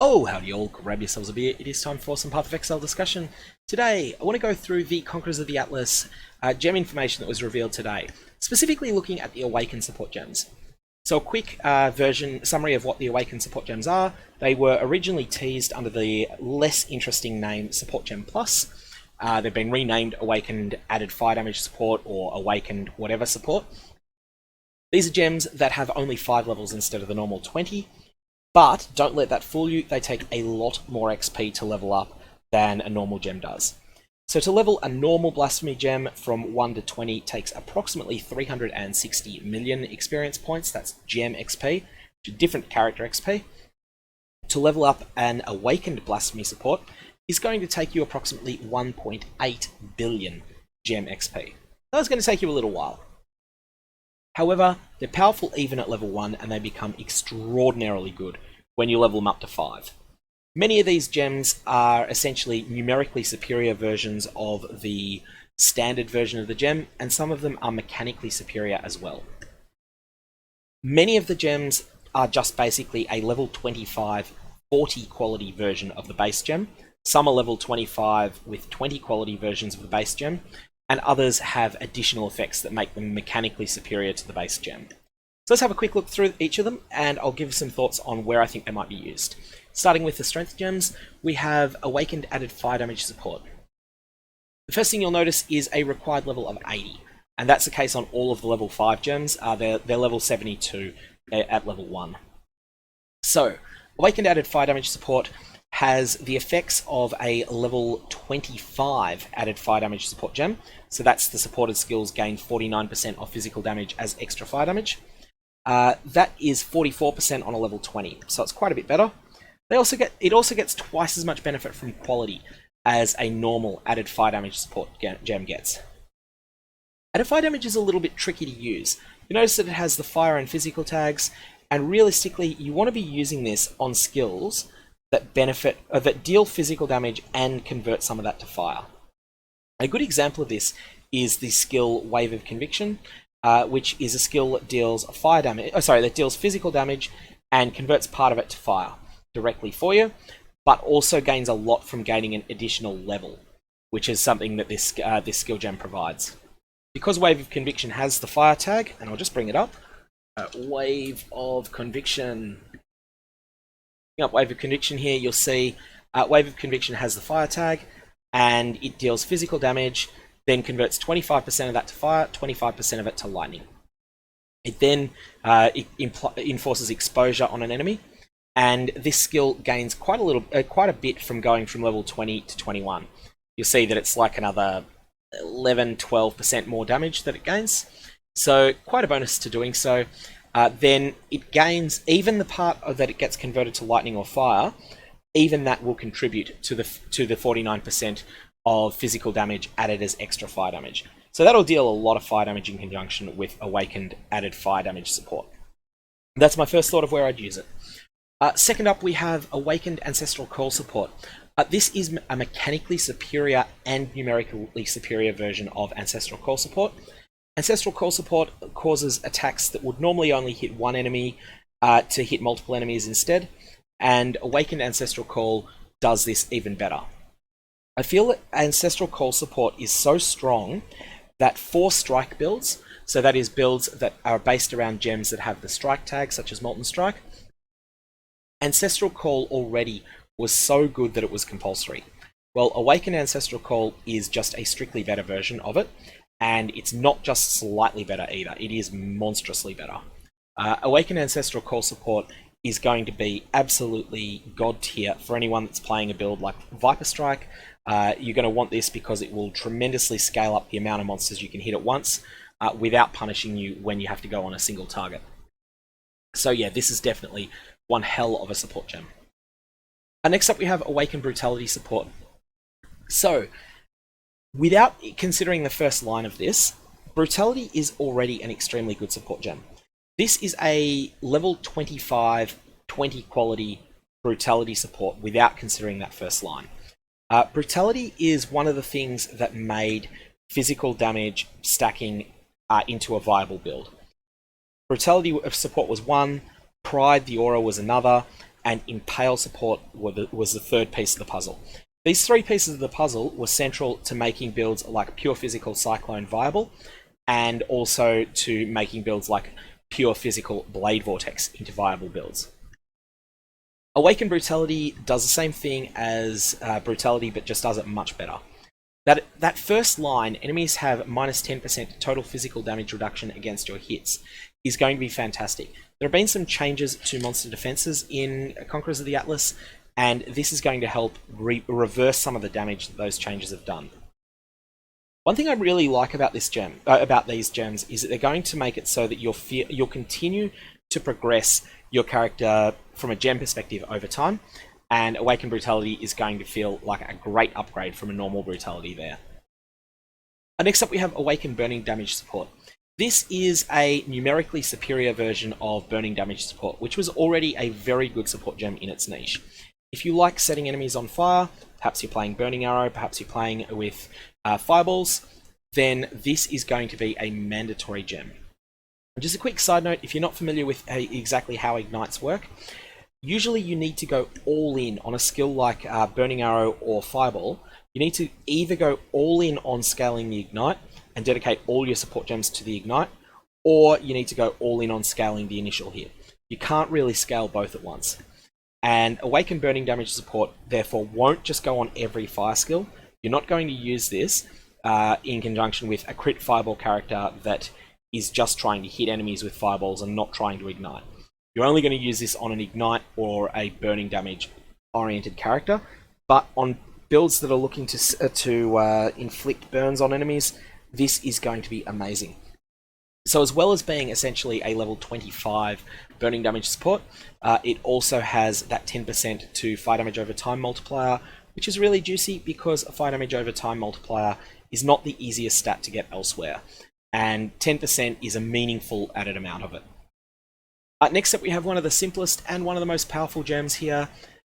Oh, howdy all, grab yourselves a beer. It is time for some Path of Exile discussion. Today, I want to go through the Conquerors of the Atlas gem information that was revealed today, specifically looking at the Awaken support gems. So a quick summary of what the Awaken support gems are. They were originally teased under the less interesting name Support Gem Plus. They've been renamed Awakened Added Fire Damage Support or Awakened whatever support. These are gems that have only 5 levels instead of the normal 20. But don't let that fool you, they take a lot more XP to level up than a normal gem does. So to level a normal Blasphemy gem from 1 to 20 takes approximately 360 million experience points, that's gem XP, different character XP. To level up an Awakened Blasphemy support is going to take you approximately 1.8 billion gem XP. That's going to take you a little while. However, they're powerful even at level 1 and they become extraordinarily good when you level them up to 5. Many of these gems are essentially numerically superior versions of the standard version of the gem, and some of them are mechanically superior as well. Many of the gems are just basically a level 25, 40 quality version of the base gem. Some are level 25 with 20 quality versions of the base gem, and others have additional effects that make them mechanically superior to the base gem. So let's have a quick look through each of them, and I'll give some thoughts on where I think they might be used. Starting with the strength gems, we have Awakened Added Fire Damage Support. The first thing you'll notice is a required level of 80, and that's the case on all of the level 5 gems. They're level 72 at level 1. So, Awakened Added Fire Damage Support has the effects of a level 25 added fire damage support gem. So that's the supported skills gain 49% of physical damage as extra fire damage. That is 44% on a level 20, so it's quite a bit better. It also gets twice as much benefit from quality as a normal added fire damage support gem gets. Added fire damage is a little bit tricky to use. You notice that it has the fire and physical tags, and realistically you want to be using this on skills that deal physical damage and convert some of that to fire. A good example of this is the skill Wave of Conviction, which is a skill that deals that deals physical damage and converts part of it to fire directly for you, but also gains a lot from gaining an additional level, which is something that this skill gem provides. Because Wave of Conviction has the fire tag, and I'll just bring it up, Wave of Conviction. Up Wave of Conviction here, you'll see Wave of Conviction has the fire tag, and it deals physical damage, then converts 25% of that to fire, 25% of it to lightning. It then enforces exposure on an enemy, and this skill gains quite a bit from going from level 20 to 21. You'll see that it's like another 11-12% more damage that it gains, so quite a bonus to doing so. Then it gains, even the part that it gets converted to lightning or fire, even that will contribute to the 49% of physical damage added as extra fire damage. So that'll deal a lot of fire damage in conjunction with Awakened Added Fire Damage Support. That's my first thought of where I'd use it. Second up, we have Awakened Ancestral Call Support. This is a mechanically superior and numerically superior version of Ancestral Call Support. Ancestral Call Support causes attacks that would normally only hit one enemy to hit multiple enemies instead, and Awakened Ancestral Call does this even better. I feel that Ancestral Call Support is so strong that for strike builds, so that is builds that are based around gems that have the strike tag, such as Molten Strike, Ancestral Call already was so good that it was compulsory. Well, Awakened Ancestral Call is just a strictly better version of it, and it's not just slightly better either, it is monstrously better. Awakened Ancestral Call Support is going to be absolutely god tier for anyone that's playing a build like Viper Strike. You're going to want this because it will tremendously scale up the amount of monsters you can hit at once without punishing you when you have to go on a single target. So yeah, this is definitely one hell of a support gem. Next up we have Awakened Brutality Support. So, without considering the first line of this, Brutality is already an extremely good support gem. This is a level 25, 20 quality Brutality support without considering that first line. Brutality is one of the things that made physical damage stacking into a viable build. Brutality of support was one, Pride, the aura was another, and Impale Support was the third piece of the puzzle. These three pieces of the puzzle were central to making builds like Pure Physical Cyclone viable, and also to making builds like Pure Physical Blade Vortex into viable builds. Awaken Brutality does the same thing as Brutality, but just does it much better. That first line, enemies have minus 10% total physical damage reduction against your hits, is going to be fantastic. There have been some changes to monster defenses in Conquerors of the Atlas, and this is going to help reverse some of the damage that those changes have done. One thing I really like about this gem, about these gems, is that they're going to make it so that you'll continue to progress your character from a gem perspective over time, and Awaken Brutality is going to feel like a great upgrade from a normal Brutality there. Next up we have Awaken Burning Damage Support. This is a numerically superior version of Burning Damage Support, which was already a very good support gem in its niche. If you like setting enemies on fire, perhaps you're playing Burning Arrow, perhaps you're playing with Fireballs, then this is going to be a mandatory gem. Just a quick side note, if you're not familiar with exactly how ignites work, usually you need to go all in on a skill like Burning Arrow or Fireball. You need to either go all in on scaling the ignite and dedicate all your support gems to the ignite, or you need to go all in on scaling the initial hit. You can't really scale both at once. And Awaken Burning Damage Support therefore won't just go on every fire skill. You're not going to use this in conjunction with a crit Fireball character that is just trying to hit enemies with fireballs and not trying to ignite. You're only going to use this on an ignite or a burning damage oriented character, but on builds that are looking to inflict burns on enemies, this is going to be amazing. So as well as being essentially a level 25 burning damage support, it also has that 10% to fire damage over time multiplier, which is really juicy because a fire damage over time multiplier is not the easiest stat to get elsewhere, and 10% is a meaningful added amount of it. Next up we have one of the simplest and one of the most powerful gems here.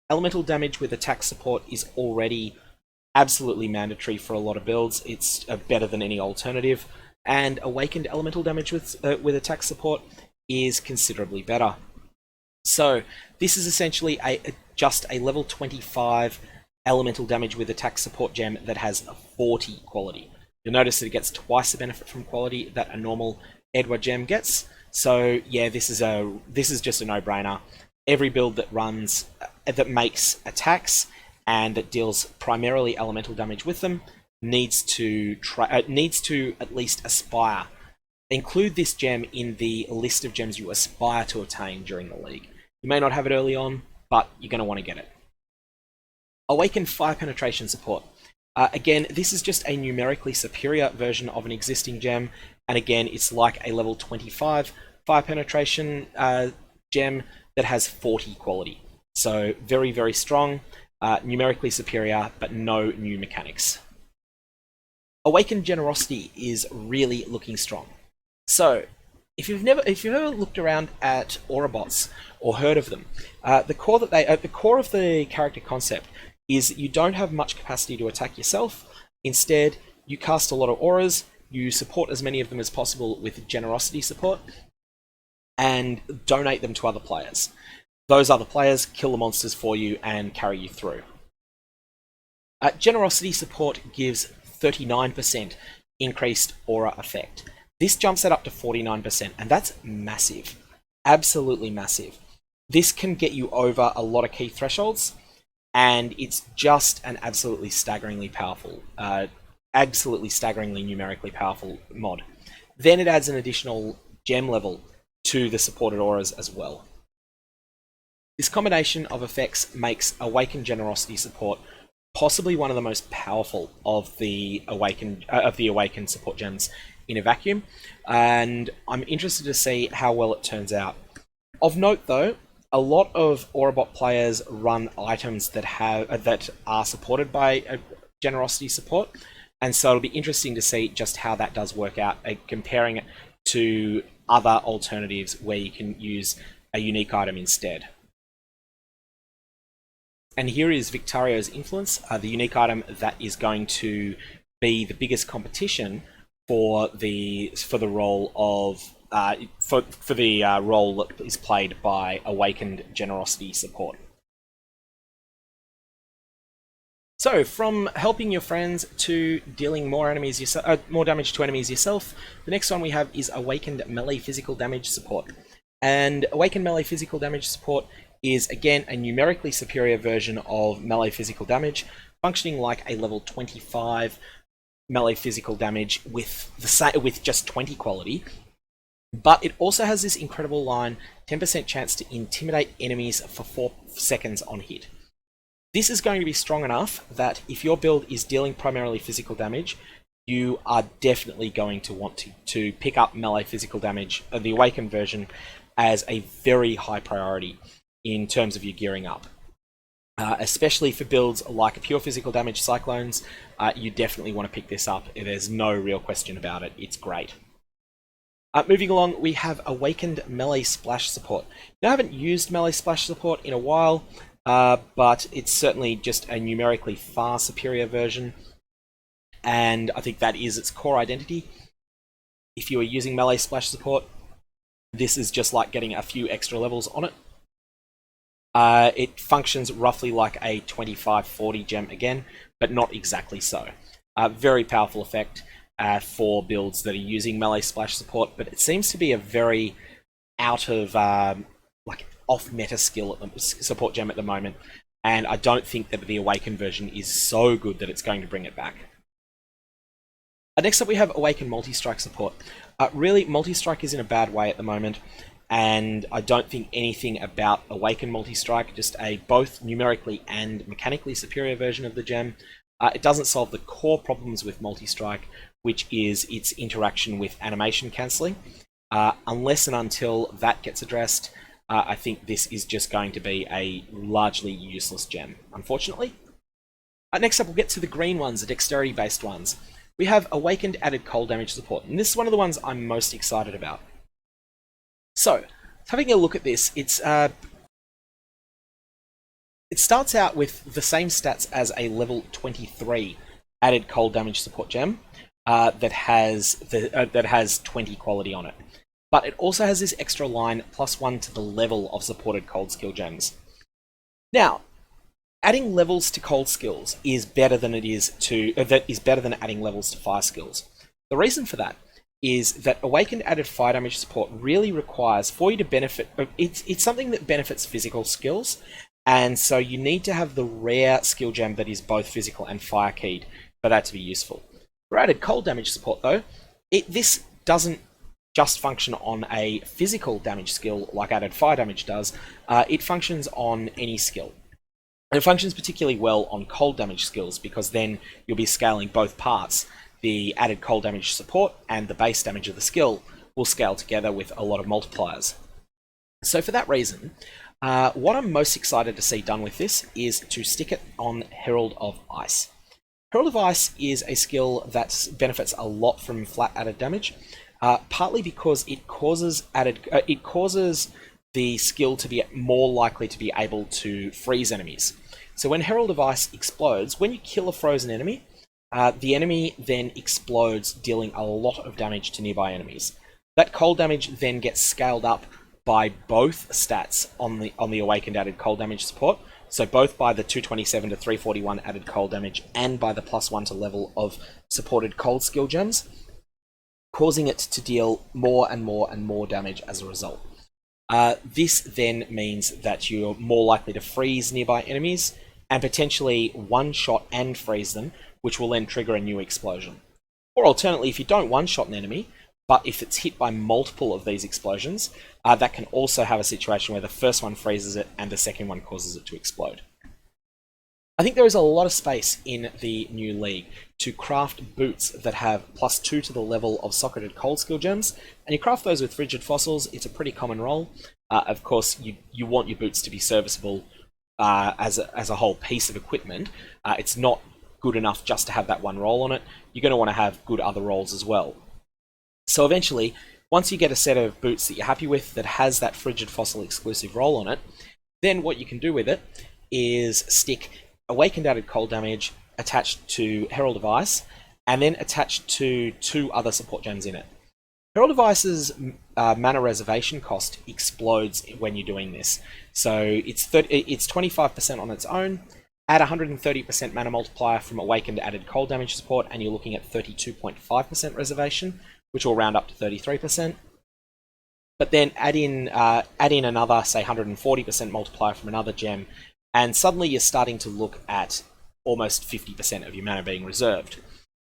Elemental damage with attack support is already absolutely mandatory for a lot of builds. It's better than any alternative, and Awakened elemental damage with attack support is considerably better. So this is essentially just a level 25 elemental damage with attack support gem that has a 40 quality. You'll notice that it gets twice the benefit from quality that a normal Edward gem gets. So yeah, this is just a no-brainer. Every build that runs that makes attacks and that deals primarily elemental damage with them needs to at least aspire. Include this gem in the list of gems you aspire to attain during the league. You may not have it early on, but you're going to want to get it. Awaken Fire Penetration Support. Again, this is just a numerically superior version of an existing gem, and again, it's like a level 25 Fire Penetration gem that has 40 quality. So very, very strong, numerically superior, but no new mechanics. Awaken Generosity is really looking strong. So if you've ever looked around at aura bots or heard of them, the core of the character concept is that you don't have much capacity to attack yourself. Instead, you cast a lot of auras, you support as many of them as possible with generosity support, and donate them to other players. Those other players kill the monsters for you and carry you through. Generosity support gives 39% increased aura effect. This jumps that up to 49%, and that's massive. Absolutely massive. This can get you over a lot of key thresholds, and it's just an absolutely staggeringly powerful, numerically powerful mod. Then it adds an additional gem level to the supported auras as well. This combination of effects makes Awaken Generosity support possibly one of the most powerful of the Awaken support gems in a vacuum, and I'm interested to see how well it turns out. Of note though, a lot of Aurabot players run items that are supported by generosity support, and so it'll be interesting to see just how that does work out, comparing it to other alternatives where you can use a unique item instead. And here is Victario's Influence, the unique item that is going to be the biggest competition for the role of for the role that is played by Awakened Generosity Support. So, from helping your friends to dealing more damage to enemies yourself, the next one we have is Awakened Melee Physical Damage Support. And Awakened Melee Physical Damage Support is, again, a numerically superior version of melee physical damage, functioning like a level 25 melee physical damage with just 20 quality. But it also has this incredible line, 10% chance to intimidate enemies for 4 seconds on hit. This is going to be strong enough that if your build is dealing primarily physical damage, you are definitely going to want to pick up melee physical damage, the Awakened version, as a very high priority in terms of your gearing up. Especially for builds like pure physical damage cyclones, you definitely want to pick this up. There's no real question about it. It's great. Moving along, we have Awakened Melee Splash Support. Now, I haven't used Melee Splash Support in a while, but it's certainly just a numerically far superior version, and I think that is its core identity. If you are using Melee Splash Support, this is just like getting a few extra levels on it. It functions roughly like a 25-40 gem again, but not exactly so. Very powerful effect for builds that are using Melee Splash Support, but it seems to be a very out of off-meta skill at the support gem at the moment, and I don't think that the Awakened version is so good that it's going to bring it back. Next up, we have Awakened Multi-Strike Support. Really, Multi-Strike is in a bad way at the moment, and I don't think anything about Awakened Multi-Strike, just a both numerically and mechanically superior version of the gem. It doesn't solve the core problems with Multi-Strike, which is its interaction with animation cancelling. Unless and until that gets addressed, I think this is just going to be a largely useless gem, unfortunately. Next up, we'll get to the green ones, the dexterity-based ones. We have Awakened Added Cold Damage Support, and this is one of the ones I'm most excited about. So, having a look at this, it starts out with the same stats as a level 23 Added Cold Damage Support gem that has 20 quality on it. But it also has this extra line, +1 to the level of supported cold skill gems. Now, adding levels to cold skills is better than adding levels to fire skills. The reason for that is that Awakened Added Fire Damage Support really requires, for you to benefit, it's something that benefits physical skills, and so you need to have the rare skill gem that is both physical and fire keyed for that to be useful. For Added Cold Damage Support though, this doesn't just function on a physical damage skill like Added Fire Damage does, it functions on any skill. And it functions particularly well on cold damage skills, because then you'll be scaling both parts. The added cold damage support and the base damage of the skill will scale together with a lot of multipliers. So for that reason, what I'm most excited to see done with this is to stick it on Herald of Ice. Herald of Ice is a skill that benefits a lot from flat added damage, partly because it causes the skill to be more likely to be able to freeze enemies. So when Herald of Ice explodes, when you kill a frozen enemy, the enemy then explodes, dealing a lot of damage to nearby enemies. That cold damage then gets scaled up by both stats on the Awakened Added Cold Damage Support, so both by the 227 to 341 added cold damage and by the +1 to level of supported cold skill gems, causing it to deal more and more and more damage as a result. This then means that you're more likely to freeze nearby enemies and potentially one-shot and freeze them, which will then trigger a new explosion. Or alternately, if you don't one-shot an enemy, but if it's hit by multiple of these explosions, that can also have a situation where the first one freezes it and the second one causes it to explode. I think there is a lot of space in the new league to craft boots that have +2 to the level of socketed cold skill gems, and you craft those with frigid fossils. It's a pretty common role. Of course, you want your boots to be serviceable as a whole piece of equipment. It's not good enough just to have that one roll on it. You're going to want to have good other rolls as well. So eventually, once you get a set of boots that you're happy with that has that frigid fossil exclusive roll on it, then what you can do with it is stick Awakened Added Cold Damage attached to Herald of Ice, and then attached to 2 other support gems in it. Herald of Ice's mana reservation cost explodes when you're doing this. So it's 25% on its own. Add 130% mana multiplier from Awakened added cold damage support, and you're looking at 32.5% reservation, which will round up to 33%. But then add in another, say, 140% multiplier from another gem, and suddenly you're starting to look at almost 50% of your mana being reserved.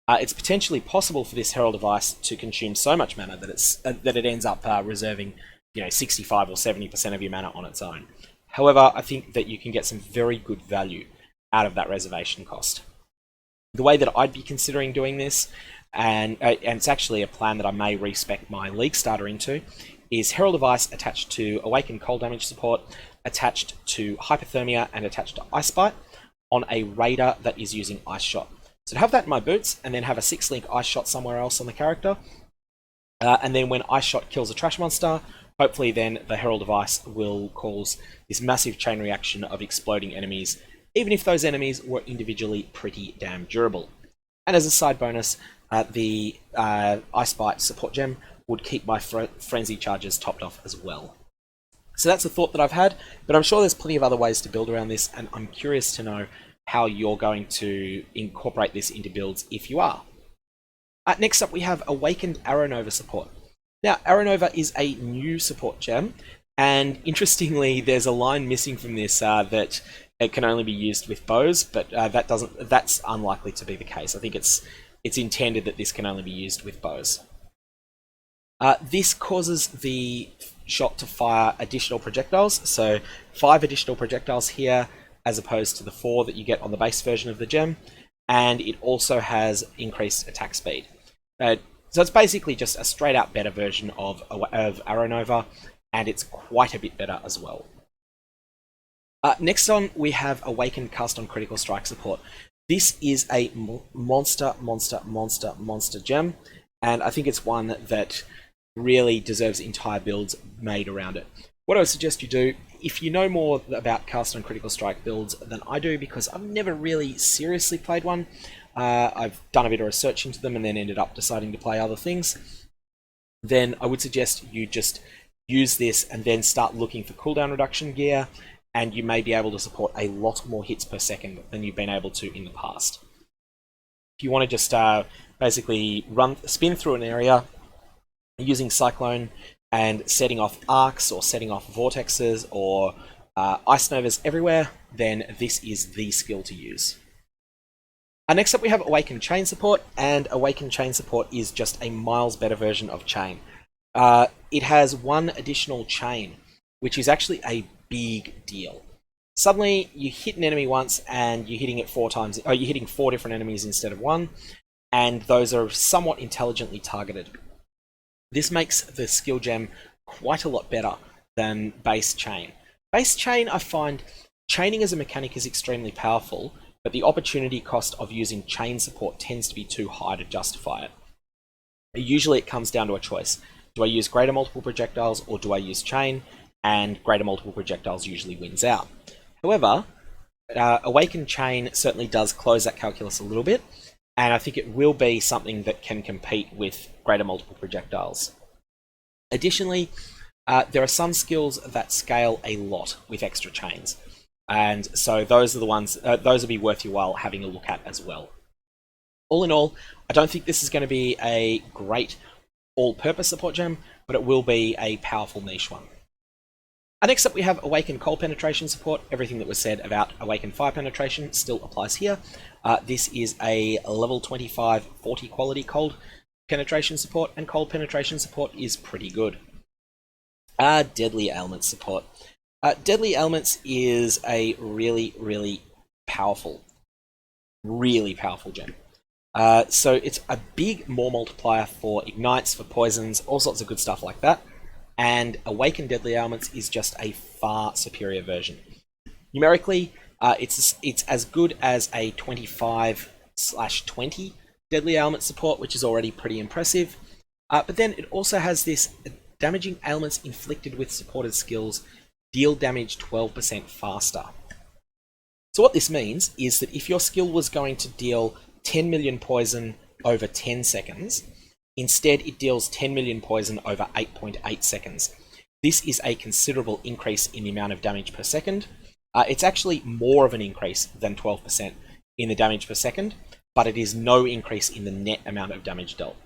It's potentially possible for this Herald of Ice to consume so much mana that it ends up reserving, 65 or 70% of your mana on its own. However, I think that you can get some very good value out of that reservation cost. The way that I'd be considering doing this, and it's actually a plan that I may respec my League starter into, is Herald of Ice attached to Awaken cold damage support, attached to Hypothermia, and attached to Ice Bite on a Raider that is using Ice Shot. So to have that in my boots, and then have a 6-link Ice Shot somewhere else on the character, and then when Ice Shot kills a trash monster, hopefully then the Herald of Ice will cause this massive chain reaction of exploding enemies, even if those enemies were individually pretty damn durable. And as a side bonus, the Ice Bite support gem would keep my frenzy charges topped off as well. So that's a thought that I've had, but I'm sure there's plenty of other ways to build around this, and I'm curious to know how you're going to incorporate this into builds if you are. Next up, we have Awakened Arrow Nova support. Now, Arrow Nova is a new support gem, and interestingly, there's a line missing from this that it can only be used with bows, but that's unlikely to be the case. I think it's intended that this can only be used with bows. This causes the shot to fire additional projectiles, so 5 additional projectiles here, as opposed to the 4 that you get on the base version of the gem, and it also has increased attack speed. So it's basically just a straight out better version of Arrow Nova, and it's quite a bit better as well. Next on, we have Awakened Cast on Critical Strike support. This is a monster gem, and I think it's one that really deserves entire builds made around it. What I would suggest you do, if you know more about Cast on Critical Strike builds than I do, because I've never really seriously played one, I've done a bit of research into them and then ended up deciding to play other things, then I would suggest you just use this and then start looking for cooldown reduction gear, and you may be able to support a lot more hits per second than you've been able to in the past. If you want to just basically spin through an area using Cyclone and setting off arcs or setting off vortexes or ice novas everywhere, then this is the skill to use. Next up, we have Awaken Chain support, and Awaken Chain support is just a miles better version of Chain. It has 1 additional chain, which is actually a big deal. Suddenly, you hit an enemy once, and you're hitting it 4 times. You're hitting 4 different enemies instead of 1, and those are somewhat intelligently targeted. This makes the skill gem quite a lot better than base chain. Base chain, I find, chaining as a mechanic is extremely powerful, but the opportunity cost of using chain support tends to be too high to justify it. Usually it comes down to a choice. Do I use greater multiple projectiles or do I use chain? And greater multiple projectiles usually wins out. However, Awaken Chain certainly does close that calculus a little bit, and I think it will be something that can compete with greater multiple projectiles. Additionally, there are some skills that scale a lot with extra chains, and so those are the ones, those will be worth your while having a look at as well. All in all, I don't think this is going to be a great all-purpose support gem, but it will be a powerful niche one. Next up, we have Awaken Cold Penetration support. Everything that was said about Awaken Fire Penetration still applies here. This is a level 25 40 quality Cold Penetration support, and Cold Penetration support is pretty good. Deadly Ailments support. Deadly Ailments is a really powerful gem. So it's a big more multiplier for ignites, for poisons, all sorts of good stuff like that. And Awaken Deadly Ailments is just a far superior version. Numerically, it's as good as a 25/20 Deadly Ailment support, which is already pretty impressive. But then it also has this damaging ailments inflicted with supported skills deal damage 12% faster. So what this means is that if your skill was going to deal 10 million poison over 10 seconds, Instead, it deals 10 million poison over 8.8 seconds. This is a considerable increase in the amount of damage per second. It's actually more of an increase than 12% in the damage per second, but it is no increase in the net amount of damage dealt.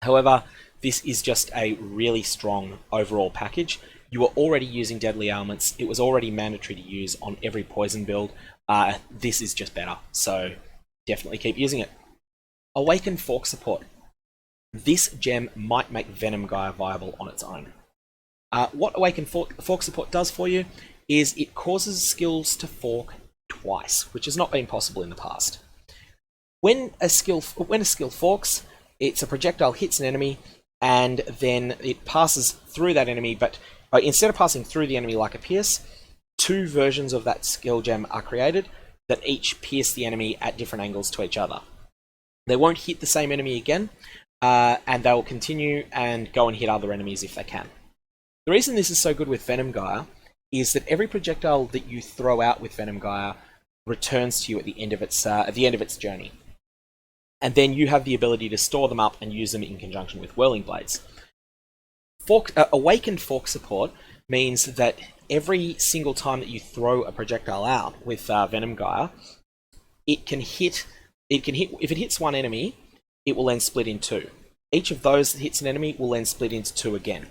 However, this is just a really strong overall package. You were already using deadly ailments. It was already mandatory to use on every poison build. This is just better, so definitely keep using it. Awaken Fork Support. This gem might make Venom Gaia viable on its own. What Awaken Fork Support does for you is it causes skills to fork twice, which has not been possible in the past. When a skill forks, it's a projectile hits an enemy, and then it passes through that enemy, but instead of passing through the enemy like a pierce, two versions of that skill gem are created that each pierce the enemy at different angles to each other. They won't hit the same enemy again, and they will continue and go and hit other enemies if they can. The reason this is so good with Venom Gaia is that every projectile that you throw out with Venom Gaia returns to you at the end of its journey. And then you have the ability to store them up and use them in conjunction with Whirling Blades. Awakened Fork Support means that every single time that you throw a projectile out with Venom Gaia, if it hits one enemy, it will then split in two. Each of those that hits an enemy will then split into two again.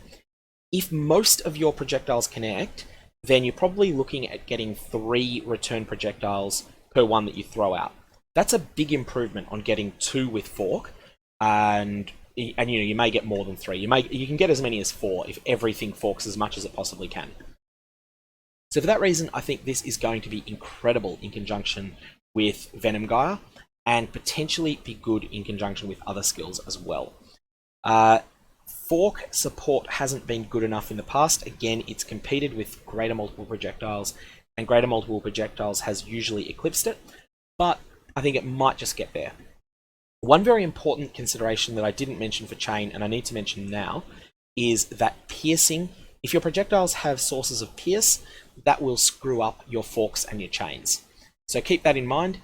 If most of your projectiles connect, then you're probably looking at getting 3 return projectiles per one that you throw out. That's a big improvement on getting 2 with Fork, and you may get more than 3. You can get as many as 4 if everything forks as much as it possibly can. So for that reason, I think this is going to be incredible in conjunction with Venom Gaia, and potentially be good in conjunction with other skills as well. Fork support hasn't been good enough in the past. Again, it's competed with greater multiple projectiles, and greater multiple projectiles has usually eclipsed it, but I think it might just get there. One very important consideration that I didn't mention for chain, and I need to mention now, is that piercing, if your projectiles have sources of pierce, that will screw up your forks and your chains. So keep that in mind.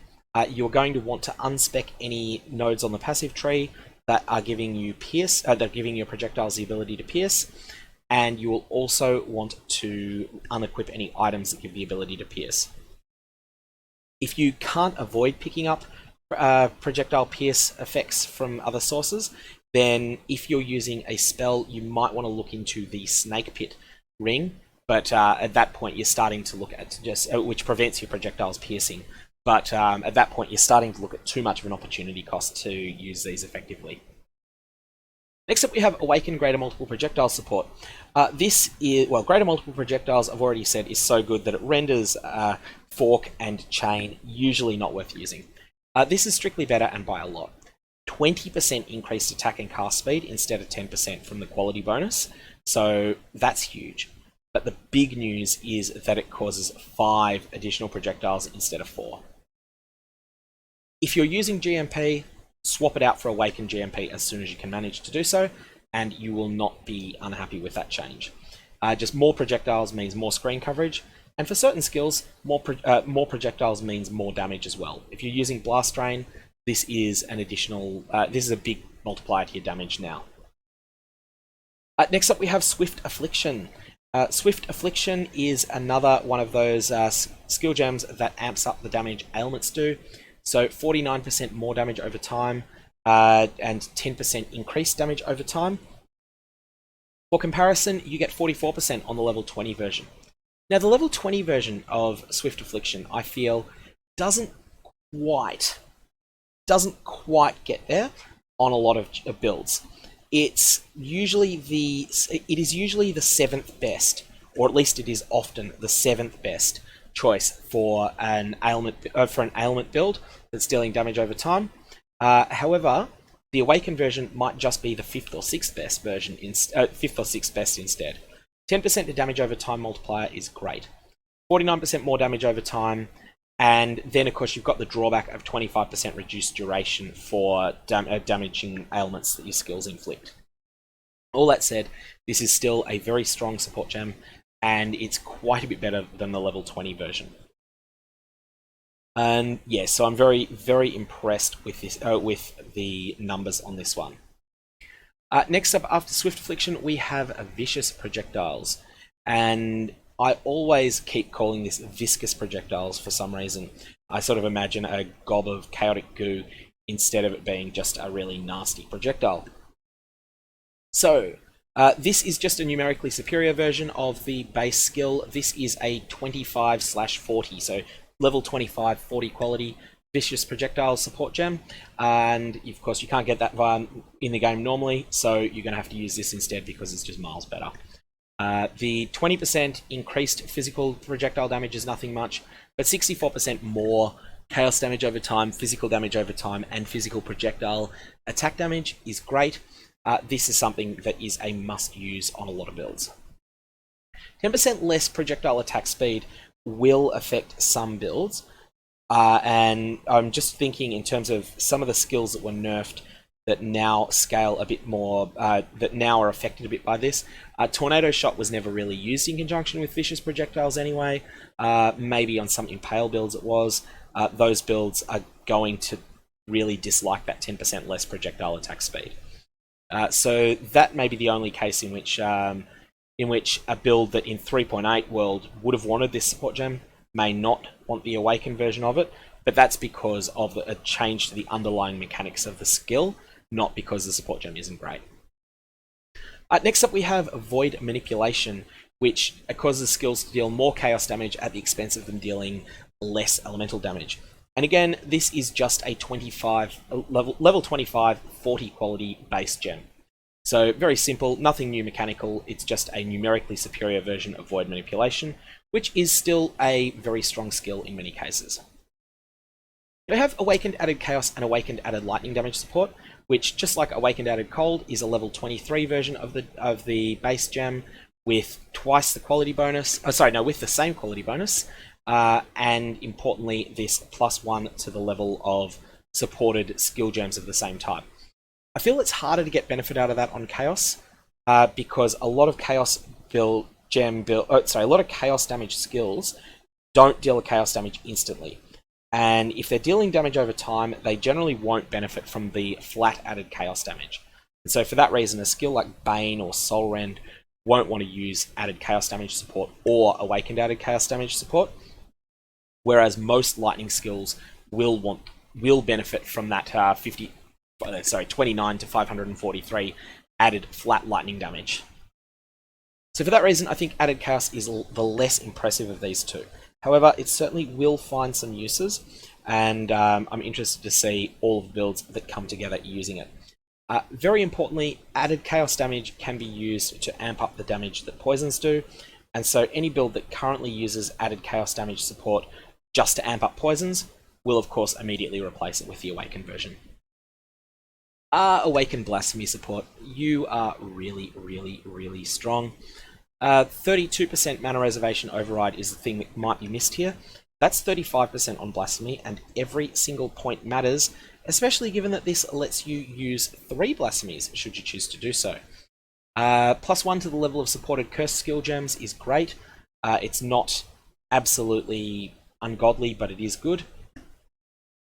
You're going to want to unspec any nodes on the passive tree that are giving you that are giving your projectiles the ability to pierce, and you will also want to unequip any items that give the ability to pierce. If you can't avoid picking up projectile pierce effects from other sources, then if you're using a spell, you might want to look into the Snake Pit ring, but at that point you're starting to look at which prevents your projectiles piercing. But at that point, you're starting to look at too much of an opportunity cost to use these effectively. Next up, we have Awaken Greater Multiple Projectile Support. Greater Multiple Projectiles, I've already said, is so good that it renders Fork and Chain usually not worth using. This is strictly better, and by a lot. 20% increased attack and cast speed instead of 10% from the quality bonus, so that's huge. But the big news is that it causes 5 additional projectiles instead of 4. If you're using GMP, swap it out for Awaken GMP as soon as you can manage to do so, and you will not be unhappy with that change. Just more projectiles means more screen coverage, and for certain skills, more projectiles means more damage as well. If you're using Blast Drain, this is an additional. This is a big multiplier to your damage now. Next up, we have Swift Affliction. Swift Affliction is another one of those skill gems that amps up the damage ailments do. So 49% more damage over time, and 10% increased damage over time. For comparison, you get 44% on the level 20 version. Now, the level 20 version of Swift Affliction, I feel, doesn't quite get there on a lot of builds. It is usually the 7th best, or at least it is often the 7th best choice for an ailment build that's dealing damage over time. However, the Awaken version might just be the 5th or 6th best version, 5th or 6th best instead. 10% to damage over time multiplier is great. 49% more damage over time, and then of course you've got the drawback of 25% reduced duration for damaging ailments that your skills inflict. All that said, this is still a very strong support gem, and it's quite a bit better than the level 20 version. And yeah, so I'm very, very impressed with this, with the numbers on this one. Next up, after Swift Affliction, we have Vicious Projectiles. And I always keep calling this Viscous Projectiles for some reason. I sort of imagine a gob of chaotic goo instead of it being just a really nasty projectile. So, this is just a numerically superior version of the base skill. This is a 25/40, so level 25, 40 quality Vicious Projectile Support Gem, and of course you can't get that in the game normally, so you're going to have to use this instead because it's just miles better. The 20% increased physical projectile damage is nothing much, but 64% more chaos damage over time, physical damage over time, and physical projectile attack damage is great. This is something that is a must-use on a lot of builds. 10% less projectile attack speed will affect some builds, and I'm just thinking in terms of some of the skills that were nerfed that now scale a bit more, that now are affected a bit by this. Tornado Shot was never really used in conjunction with Vicious Projectiles anyway. Maybe on some Impale builds it was. Those builds are going to really dislike that 10% less projectile attack speed. So that may be the only case in which a build that in 3.8 world would have wanted this support gem may not want the Awaken version of it, but that's because of a change to the underlying mechanics of the skill, not because the support gem isn't great. Next up we have Void Manipulation, which causes skills to deal more chaos damage at the expense of them dealing less elemental damage. And again, this is just a level 25, 40 quality base gem. So very simple, nothing new mechanical, it's just a numerically superior version of Void Manipulation, which is still a very strong skill in many cases. We have Awakened Added Chaos and Awakened Added Lightning Damage support, which, just like Awakened Added Cold, is a level 23 version of the base gem with twice the quality bonus. With the same quality bonus, and importantly, this +1 to the level of supported skill gems of the same type. I feel it's harder to get benefit out of that on Chaos, because a lot of Chaos a lot of Chaos damage skills don't deal Chaos damage instantly. And if they're dealing damage over time, they generally won't benefit from the flat added Chaos damage. And so for that reason, a skill like Bane or Soul Rend won't want to use added Chaos damage support or Awakened added Chaos damage support, whereas most lightning skills will benefit from that 29 to 543 added flat lightning damage. So for that reason, I think added Chaos is the less impressive of these two. However, it certainly will find some uses, and I'm interested to see all of the builds that come together using it. Very importantly, added Chaos damage can be used to amp up the damage that poisons do, and so any build that currently uses added Chaos damage support just to amp up poisons will of course immediately replace it with the Awaken version. Awaken Blasphemy support, you are really, really, really strong. 32% mana reservation override is the thing that might be missed here. That's 35% on Blasphemy, and every single point matters, especially given that this lets you use 3 Blasphemies should you choose to do so. +1 to the level of supported curse skill gems is great. It's not absolutely ungodly, but it is good.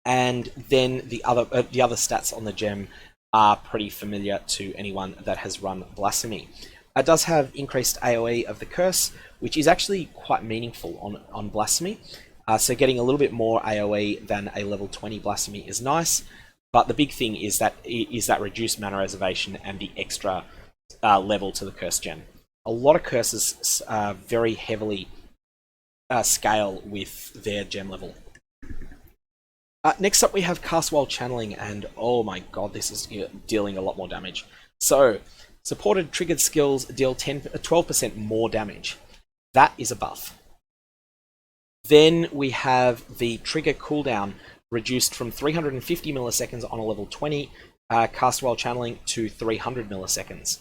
And then the other stats on the gem are pretty familiar to anyone that has run Blasphemy. It does have increased AoE of the curse, which is actually quite meaningful on Blasphemy. So getting a little bit more AoE than a level 20 Blasphemy is nice, but the big thing is that reduced mana reservation and the extra level to the curse gem. A lot of curses very heavily scale with their gem level. Next up we have Cast While Channeling, and oh my god, this is dealing a lot more damage. So, supported triggered skills deal 12% more damage. That is a buff. Then we have the trigger cooldown reduced from 350 milliseconds on a level 20 Cast While Channeling to 300 milliseconds.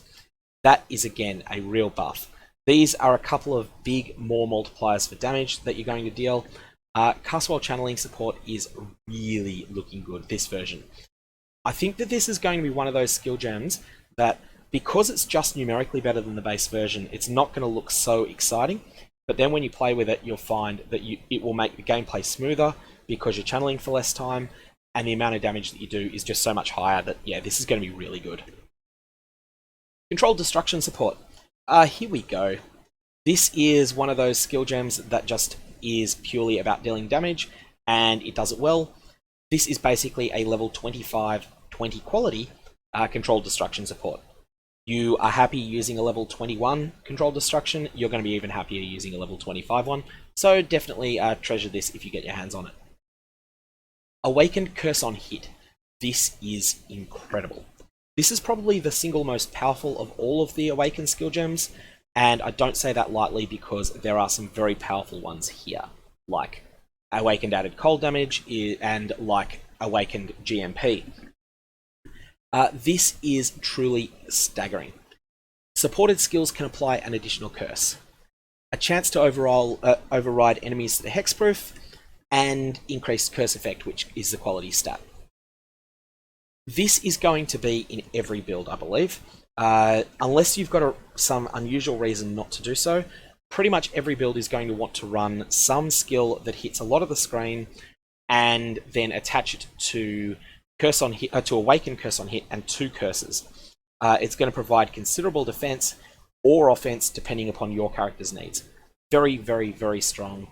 That is again a real buff. These are a couple of big more multipliers for damage that you're going to deal. Cast While Channeling support is really looking good, this version. I think that this is going to be one of those skill gems that, because it's just numerically better than the base version, it's not going to look so exciting, but then when you play with it, you'll find that it will make the gameplay smoother because you're channeling for less time, and the amount of damage that you do is just so much higher that, yeah, this is going to be really good. Controlled Destruction Support. Here we go. This is one of those skill gems that just is purely about dealing damage, and it does it well. This is basically a level 25, 20 quality Controlled Destruction Support. You are happy using a level 21 Controlled Destruction, you're going to be even happier using a level 25 one, so definitely treasure this if you get your hands on it. Awakened Curse on Hit. This is incredible. This is probably the single most powerful of all of the Awakened skill gems, and I don't say that lightly because there are some very powerful ones here, like Awakened Added Cold Damage and like Awakened GMP. This is truly staggering. Supported skills can apply an additional curse, a chance to override enemies to the hexproof, and increased curse effect, which is the quality stat. This is going to be in every build, I believe. Unless you've got some unusual reason not to do so, pretty much every build is going to want to run some skill that hits a lot of the screen and then attach it to Curse on Hit, to Awaken Curse on Hit and 2 curses. It's going to provide considerable defense or offense depending upon your character's needs. Very, very, very strong,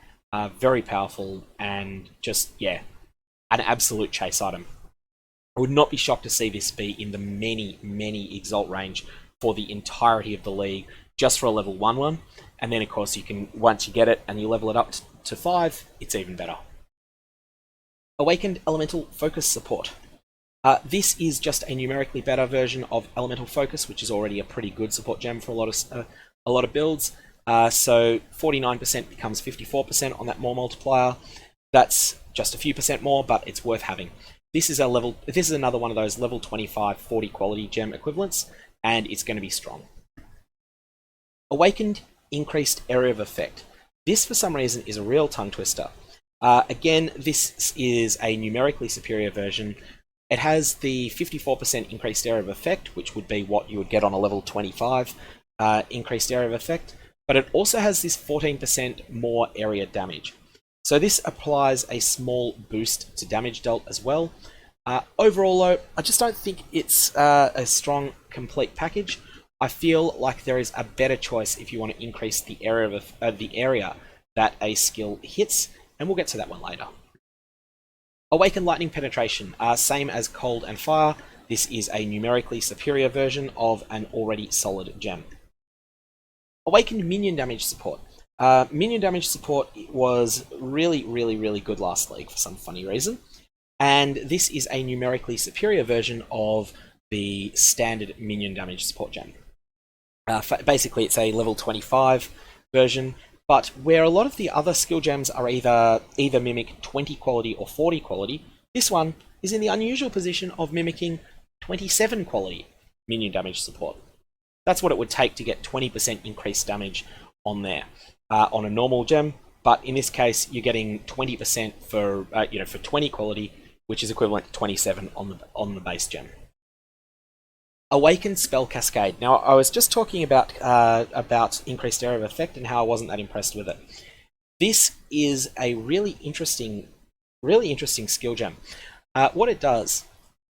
very powerful, and just, yeah, an absolute chase item. I would not be shocked to see this be in the many, many Exalt range for the entirety of the league, just for a level 1/1. And then, of course, you can, once you get it and you level it up to 5, it's even better. Awakened Elemental Focus Support. This is just a numerically better version of Elemental Focus, which is already a pretty good support gem for a lot of builds. So 49% becomes 54% on that more multiplier. That's just a few percent more, but it's worth having. This is another one of those level 25, 40 quality gem equivalents, and it's going to be strong. Awakened Increased Area of Effect. This, for some reason, is a real tongue twister. Again, this is a numerically superior version. It has the 54% increased area of effect, which would be what you would get on a level 25 increased area of effect, but it also has this 14% more area damage. So this applies a small boost to damage dealt as well. Overall, though, I just don't think it's a strong, complete package. I feel like there is a better choice if you want to increase the area that a skill hits, and we'll get to that one later. Awakened Lightning Penetration, same as Cold and Fire. This is a numerically superior version of an already solid gem. Awakened Minion Damage Support. Minion Damage Support was really, really, really good last league for some funny reason. And this is a numerically superior version of the standard Minion Damage Support gem. Basically, it's a level 25 version, but where a lot of the other skill gems are either mimic 20 quality or 40 quality, this one is in the unusual position of mimicking 27 quality Minion Damage Support. That's what it would take to get 20% increased damage on there on a normal gem, but in this case, you're getting 20% for for 20 quality, which is equivalent to 27 on the base gem. Awakened Spell Cascade. Now, I was just talking about increased area of effect and how I wasn't that impressed with it. This is a really interesting skill gem. What it does,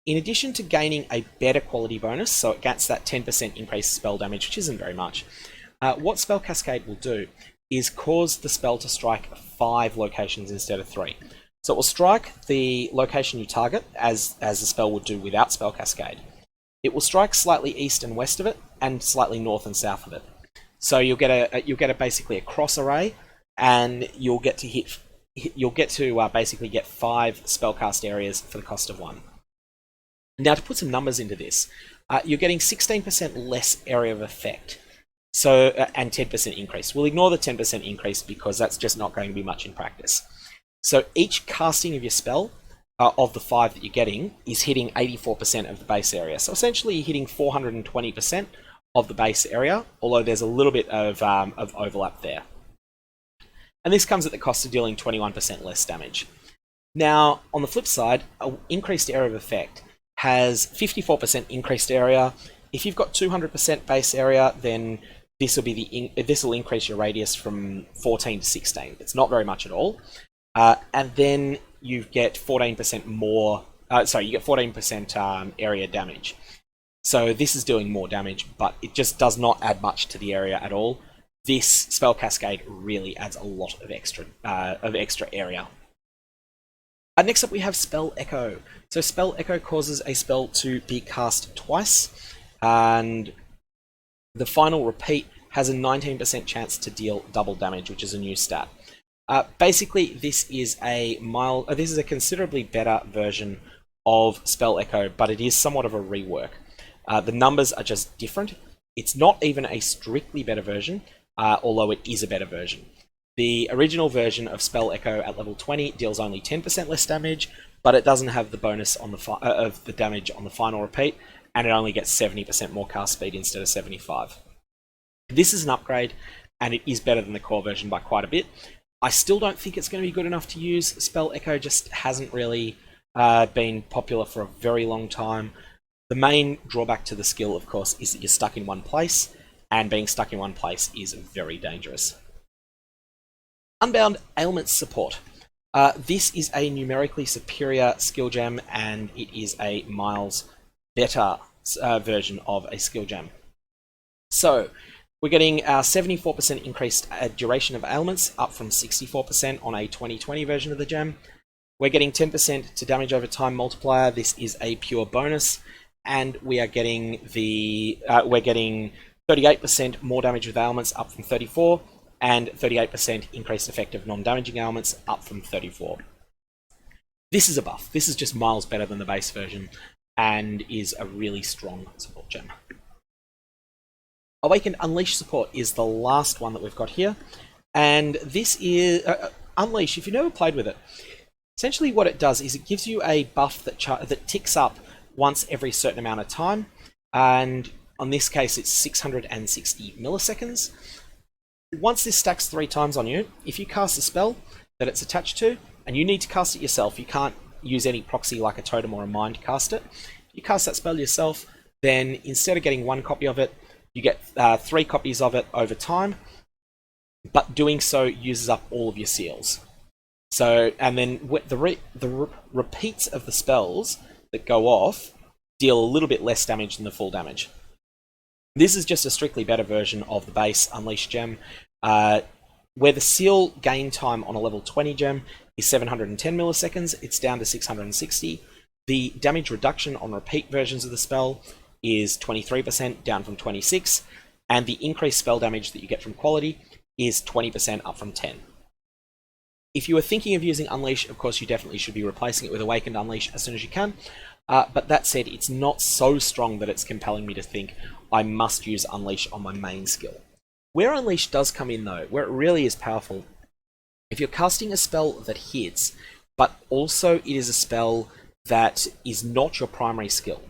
in addition to gaining a better quality bonus, so it gets that 10% increased spell damage, which isn't very much, what Spell Cascade will do is cause the spell to strike 5 locations instead of 3. So it will strike the location you target, as the spell would do without Spell Cascade. It will strike slightly east and west of it, and slightly north and south of it. So you'll get basically a cross array, and you'll get to basically get 5 spellcast areas for the cost of 1. Now, to put some numbers into this, you're getting 16% less area of effect, so and 10% increase. We'll ignore the 10% increase because that's just not going to be much in practice. So each casting of your spell, of the 5 that you're getting, is hitting 84% of the base area. So essentially, you're hitting 420% of the base area, although there's a little bit of overlap there. And this comes at the cost of dealing 21% less damage. Now, on the flip side, increased area of effect has 54% increased area. If you've got 200% base area, then this will increase your radius from 14 to 16. It's not very much at all. And then you get 14% more. You get 14% area damage. So this is doing more damage, but it just does not add much to the area at all. This spell Cascade really adds a lot of extra area. Next up we have Spell Echo. So Spell Echo causes a spell to be cast twice, and the final repeat has a 19% chance to deal double damage, which is a new stat. Basically, this is a considerably better version of Spell Echo, but it is somewhat of a rework. The numbers are just different. It's not even a strictly better version, although it is a better version. The original version of Spell Echo at level 20 deals only 10% less damage, but it doesn't have the bonus on of the damage on the final repeat, and it only gets 70% more cast speed instead of 75%. This is an upgrade, and it is better than the core version by quite a bit. I still don't think it's going to be good enough to use. Spell Echo just hasn't really been popular for a very long time. The main drawback to the skill, of course, is that you're stuck in one place, and being stuck in one place is very dangerous. Unbound Ailments Support. This is a numerically superior skill gem, and it is a miles better version of a skill gem. So, we're getting our 74% increased duration of ailments, up from 64% on a 2020 version of the gem. We're getting 10% to damage over time multiplier. This is a pure bonus, and we are getting 38% more damage with ailments, up from 34%, and 38% increased effective non-damaging ailments, up from 34%. This is a buff. This is just miles better than the base version, and is a really strong support gem. Awaken Unleash Support is the last one that we've got here, and this is Unleash. If you've never played with it, essentially what it does is it gives you a buff that ticks up once every certain amount of time, and on this case it's 660 milliseconds. Once this stacks 3 times on you, if you cast a spell that it's attached to, and you need to cast it yourself, you can't use any proxy like a totem or a mind to cast it. If you cast that spell yourself, then instead of getting 1 copy of it, you get 3 copies of it over time, but doing so uses up all of your seals. So, and then the repeats of the spells that go off deal a little bit less damage than the full damage. This is just a strictly better version of the base Unleash gem, where the seal gain time on a level 20 gem is 710 milliseconds, it's down to 660. The damage reduction on repeat versions of the spell is 23%, down from 26%, and the increased spell damage that you get from quality is 20%, up from 10%. If you are thinking of using Unleash, of course you definitely should be replacing it with Awakened Unleash as soon as you can, but that said, it's not so strong that it's compelling me to think I must use Unleash on my main skill. Where Unleash does come in though, where it really is powerful, if you're casting a spell that hits, but also it is a spell that is not your primary skill.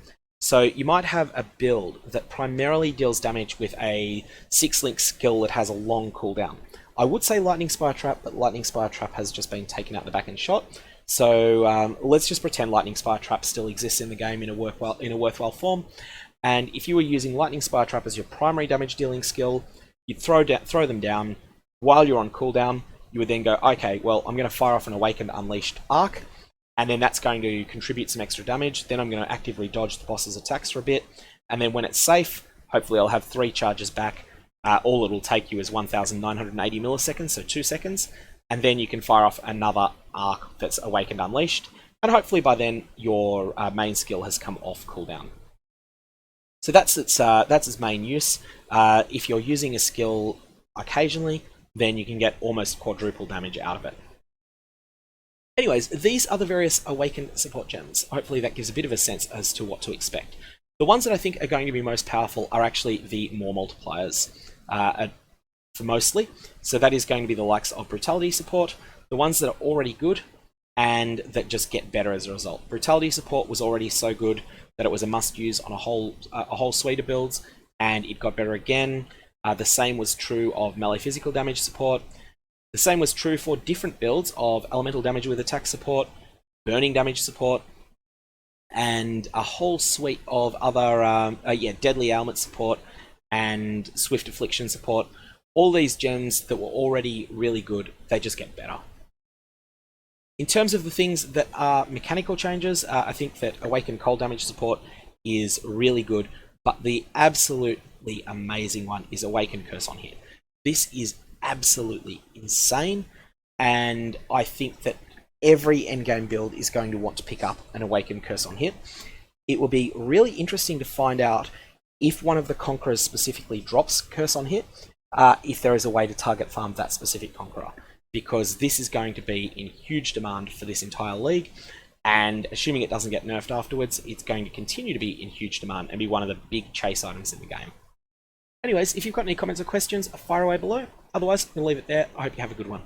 So you might have a build that primarily deals damage with a 6-link skill that has a long cooldown. I would say Lightning Spire Trap, but Lightning Spire Trap has just been taken out the back and shot. So let's just pretend Lightning Spire Trap still exists in the game in a worthwhile form. And if you were using Lightning Spire Trap as your primary damage dealing skill, you'd throw them down while you're on cooldown. You would then go, okay, well, I'm going to fire off an Awakened Unleashed arc, and then that's going to contribute some extra damage. Then I'm going to actively dodge the boss's attacks for a bit, and then when it's safe, hopefully I'll have 3 charges back. All it'll take you is 1,980 milliseconds, so 2 seconds, and then you can fire off another arc that's Awakened Unleashed, and hopefully by then your main skill has come off cooldown. So that's its main use. If you're using a skill occasionally, then you can get almost quadruple damage out of it. Anyways, these are the various Awaken support gems. Hopefully that gives a bit of a sense as to what to expect. The ones that I think are going to be most powerful are actually the more multipliers, for mostly. So that is going to be the likes of Brutality support, the ones that are already good, and that just get better as a result. Brutality support was already so good that it was a must-use on a whole suite of builds, and it got better again. The same was true of melee physical damage support. The same was true for different builds of elemental damage with attack support, burning damage support, and a whole suite of other deadly ailment support and swift affliction support. All these gems that were already really good, they just get better. In terms of the things that are mechanical changes, I think that Awaken cold damage support is really good But the absolutely amazing one is Awaken Curse on Hit. This is absolutely insane, and I think that every endgame build is going to want to pick up an Awaken Curse on Hit. It will be really interesting to find out if one of the Conquerors specifically drops Curse on Hit, if there is a way to target farm that specific Conqueror, because this is going to be in huge demand for this entire league, and assuming it doesn't get nerfed afterwards, it's going to continue to be in huge demand and be one of the big chase items in the game. Anyways, if you've got any comments or questions, fire away below. Otherwise, we'll leave it there. I hope you have a good one.